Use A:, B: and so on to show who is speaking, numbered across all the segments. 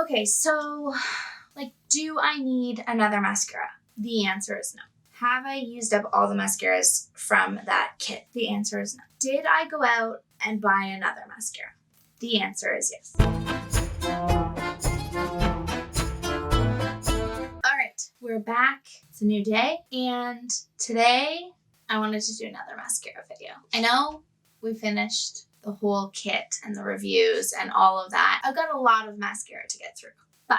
A: Okay, so like, do I need another mascara? The answer is no. Have I used up all the mascaras from that kit? The answer is no. Did I go out and buy another mascara? The answer is yes. All right, we're back. It's a new day, and today I wanted to do another mascara video. I know we finished the whole kit and the reviews and all of that. I've got a lot of mascara to get through, but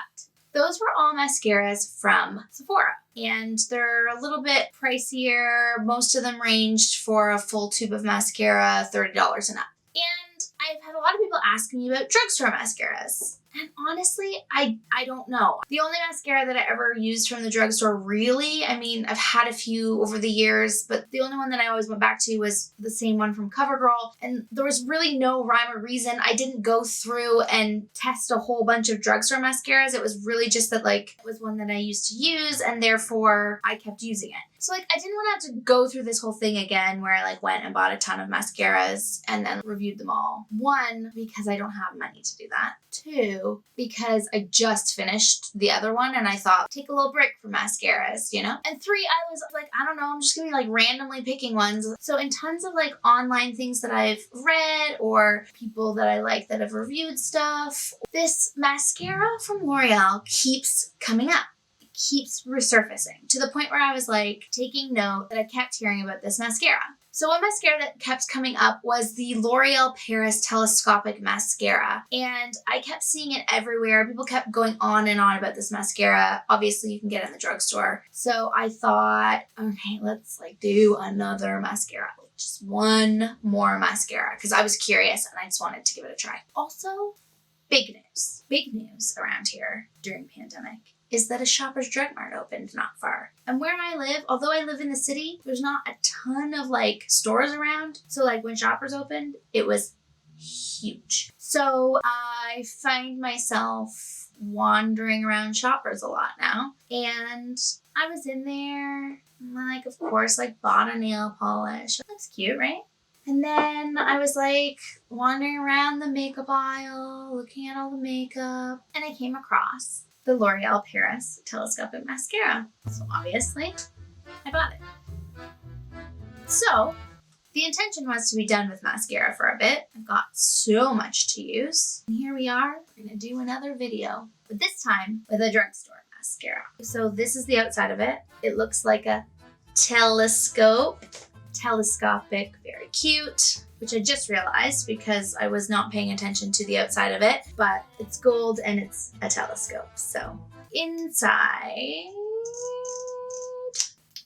A: those were all mascaras from Sephora, and they're a little bit pricier. Most of them ranged for a full tube of mascara, $30 and up. And I've had a lot of people ask me about drugstore mascaras. And honestly, I don't know. The only mascara that I ever used from the drugstore, really, I mean, I've had a few over the years, but the only one that I always went back to was the same one from CoverGirl. And there was really no rhyme or reason. I didn't go through and test a whole bunch of drugstore mascaras. It was really just that, like, it was one that I used to use, and therefore I kept using it. So, like, I didn't want to have to go through this whole thing again where I, like, went and bought a ton of mascaras and then reviewed them all. 1, because I don't have money to do that. 2, because I just finished the other one and I thought, take a little break from mascaras, you know? And 3, I was like, I don't know, I'm just gonna be like randomly picking ones. So in tons of like online things that I've read or people that I like that have reviewed stuff, this mascara from L'Oreal keeps coming up. Keeps resurfacing to the point where I was like taking note that I kept hearing about this mascara. So one mascara that kept coming up was the L'Oreal Paris Telescopic Mascara. And I kept seeing it everywhere. People kept going on and on about this mascara. Obviously you can get it in the drugstore. So I thought, okay, let's like do another mascara. Just one more mascara because I was curious and I just wanted to give it a try. Also, big news around here during pandemic is that a Shoppers Drug Mart opened not far. And where I live, although I live in the city, there's not a ton of like stores around. So like when Shoppers opened, it was huge. So I find myself wandering around Shoppers a lot now. And I was in there and like, of course, like bought a nail polish. Looks cute, right? And then I was like wandering around the makeup aisle, looking at all the makeup, and I came across the L'Oreal Paris Telescopic Mascara. So obviously, I bought it. So the intention was to be done with mascara for a bit. I've got so much to use. And here we are, we're gonna do another video, but this time with a drugstore mascara. So this is the outside of it. It looks like a telescopic, very cute, which I just realized because I was not paying attention to the outside of it, but it's gold and it's a telescope. So inside,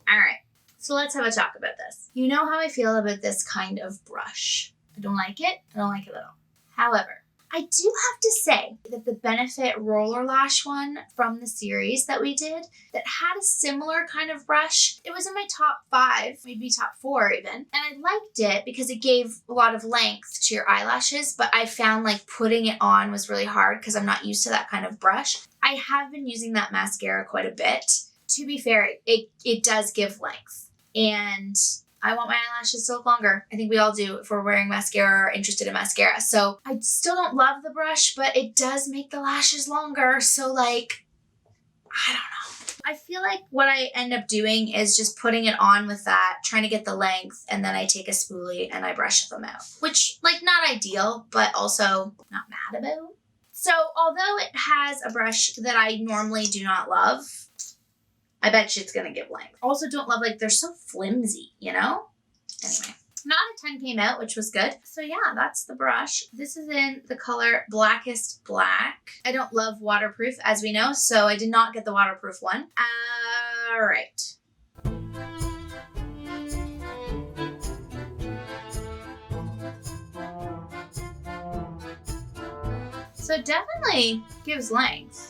A: all right, so let's have a talk about this. You know how I feel about this kind of brush. I don't like it. I don't like it at all. However, I do have to say that the Benefit Roller Lash one from the series that we did that had a similar kind of brush, it was in my top 5, maybe top 4 even. And I liked it because it gave a lot of length to your eyelashes, but I found like putting it on was really hard because I'm not used to that kind of brush. I have been using that mascara quite a bit. To be fair, it does give length. And I want my eyelashes to look longer. I think we all do if we're wearing mascara or interested in mascara. So I still don't love the brush, but it does make the lashes longer. So like, I don't know. I feel like what I end up doing is just putting it on with that, trying to get the length, and then I take a spoolie and I brush them out. Which, like, not ideal, but also not mad about. So although it has a brush that I normally do not love, I bet you it's going to give length. Also don't love, like, they're so flimsy, you know? Anyway, not a ton came out, which was good. So yeah, that's the brush. This is in the color Blackest Black. I don't love waterproof, as we know, so I did not get the waterproof one. All right. So it definitely gives length.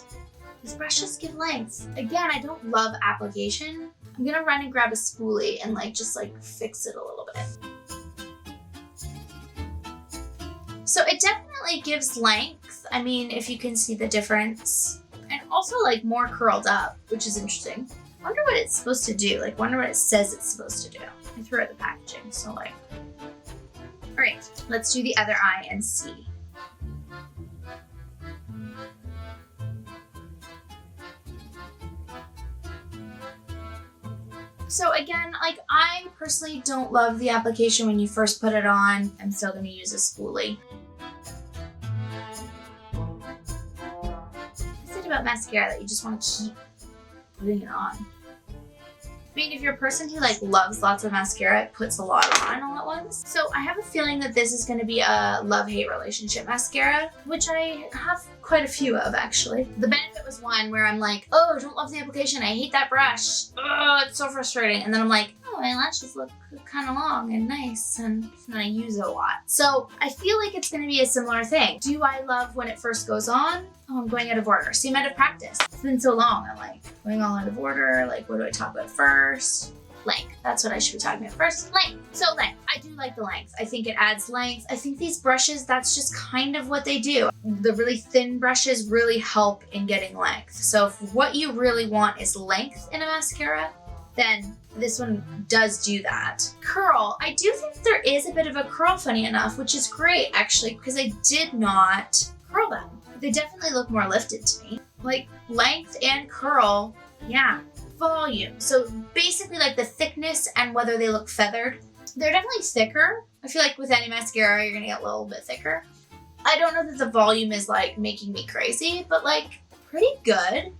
A: These brushes give length. Again, I don't love application. I'm gonna run and grab a spoolie and like just like fix it a little bit. So it definitely gives length. I mean, if you can see the difference. And also like more curled up, which is interesting. I wonder what it's supposed to do. Like, wonder what it says it's supposed to do. I threw out the packaging, so like. All right, let's do the other eye and see. So again, like I personally don't love the application when you first put it on. I'm still going to use a spoolie. What's it about mascara that you just want to keep putting it on? I mean, if you're a person who like loves lots of mascara, it puts a lot on all at once. So I have a feeling that this is going to be a love-hate relationship mascara, which I have quite a few of actually. The Benefit was one where I'm like, oh, don't love the application. I hate that brush. Oh, it's so frustrating. And then I'm like, oh, my lashes look kind of long and nice, and then I use it a lot. So I feel like it's going to be a similar thing. Do I love when it first goes on? Oh, I'm going out of order. See, I'm out of practice. It's been so long. I'm like going all out of order. Like, what do I talk about first? Length. That's what I should be talking about first. Length. So length. I do like the length. I think it adds length. I think these brushes, that's just kind of what they do. The really thin brushes really help in getting length. So if what you really want is length in a mascara, then this one does do that. Curl. I do think there is a bit of a curl, funny enough, which is great actually, because I did not curl them. They definitely look more lifted to me. Like length and curl, yeah. Volume. So basically like the thickness and whether they look feathered. They're definitely thicker. I feel like with any mascara, you're gonna get a little bit thicker. I don't know that the volume is like making me crazy, but like pretty good.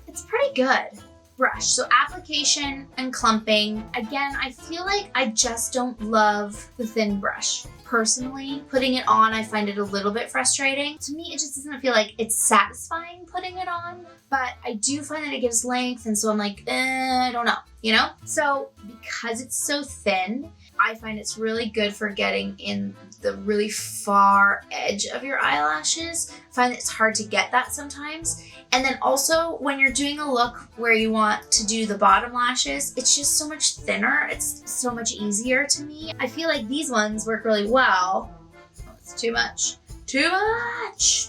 A: It's pretty good. Brush. So application and clumping. Again, I feel like I just don't love the thin brush. Personally, putting it on, I find it a little bit frustrating. To me, it just doesn't feel like it's satisfying putting it on, but I do find that it gives length, and so I'm like, I don't know, you know? So because it's so thin, I find it's really good for getting in the really far edge of your eyelashes. I find that it's hard to get that sometimes. And then also when you're doing a look where you want to do the bottom lashes, it's just so much thinner. It's so much easier to me. I feel like these ones work really well. Oh, it's too much. Too much!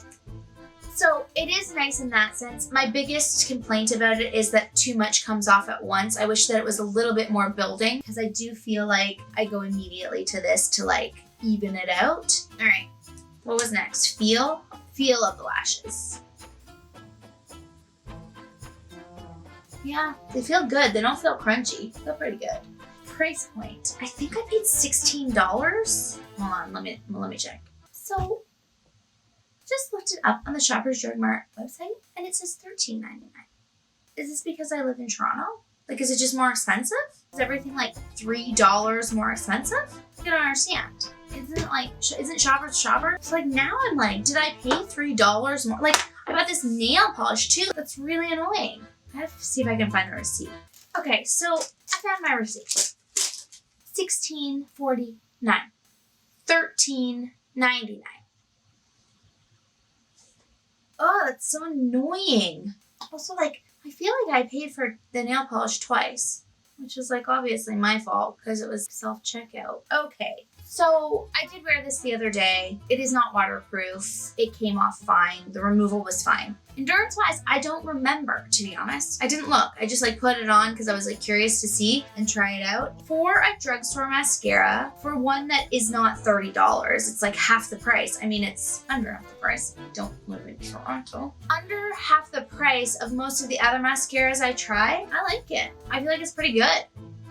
A: So it is nice in that sense. My biggest complaint about it is that too much comes off at once. I wish that it was a little bit more building, because I do feel like I go immediately to this to like even it out. All right, what was next? Feel of the lashes. Yeah, they feel good. They don't feel crunchy. They feel pretty good. Price point. I think I paid $16. Hold on, let me check. So just looked it up on the Shoppers Drug Mart website and it says $13.99. Is this because I live in Toronto? Like, is it just more expensive? Is everything like $3 more expensive? I don't understand. Isn't Shoppers Shoppers? So like now I'm like, did I pay $3 more? Like I bought this nail polish too. That's really annoying. I have to see if I can find the receipt. Okay, so I found my receipt. $16.49. $13.99. Oh, that's so annoying. Also, like, I feel like I paid for the nail polish twice, which is like obviously my fault because it was self-checkout. Okay, so I did wear this the other day. It is not waterproof. It came off fine. The removal was fine. Endurance-wise, I don't remember, to be honest. I didn't look. I just like put it on because I was like curious to see and try it out. For a drugstore mascara, for one that is not $30, it's like half the price. I mean, it's under half the price. I don't live in Toronto. Under half the price of most of the other mascaras I try, I like it. I feel like it's pretty good.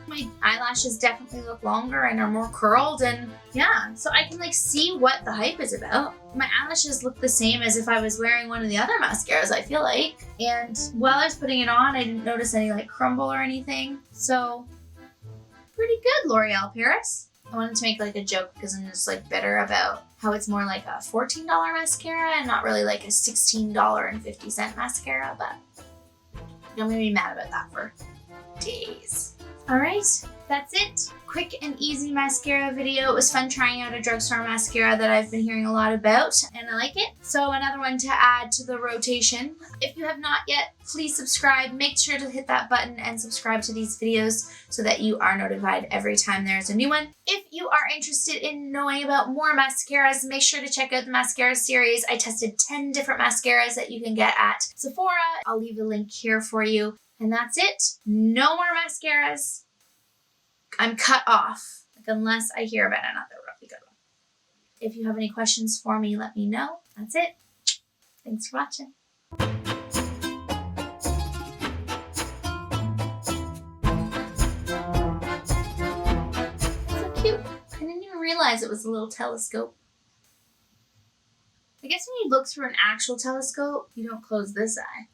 A: My eyelashes definitely look longer and are more curled, and yeah, so I can like see what the hype is about. My eyelashes look the same as if I was wearing one of the other mascaras, I feel like. And while I was putting it on, I didn't notice any like crumble or anything. So pretty good, L'Oreal Paris. I wanted to make like a joke because I'm just like bitter about how it's more like a $14 mascara and not really like a $16.50 mascara, but I'm gonna be mad about that for days. All right, that's it. Quick and easy mascara video. It was fun trying out a drugstore mascara that I've been hearing a lot about, and I like it. So another one to add to the rotation. If you have not yet, please subscribe. Make sure to hit that button and subscribe to these videos so that you are notified every time there's a new one. If you are interested in knowing about more mascaras, make sure to check out the Mascara Series. I tested 10 different mascaras that you can get at Sephora. I'll leave a link here for you. And that's it. No more mascaras. I'm cut off, like, unless I hear about another really good one. If you have any questions for me, let me know. That's it. Thanks for watching. realize it was a little telescope. I guess when you look through an actual telescope, you don't close this eye.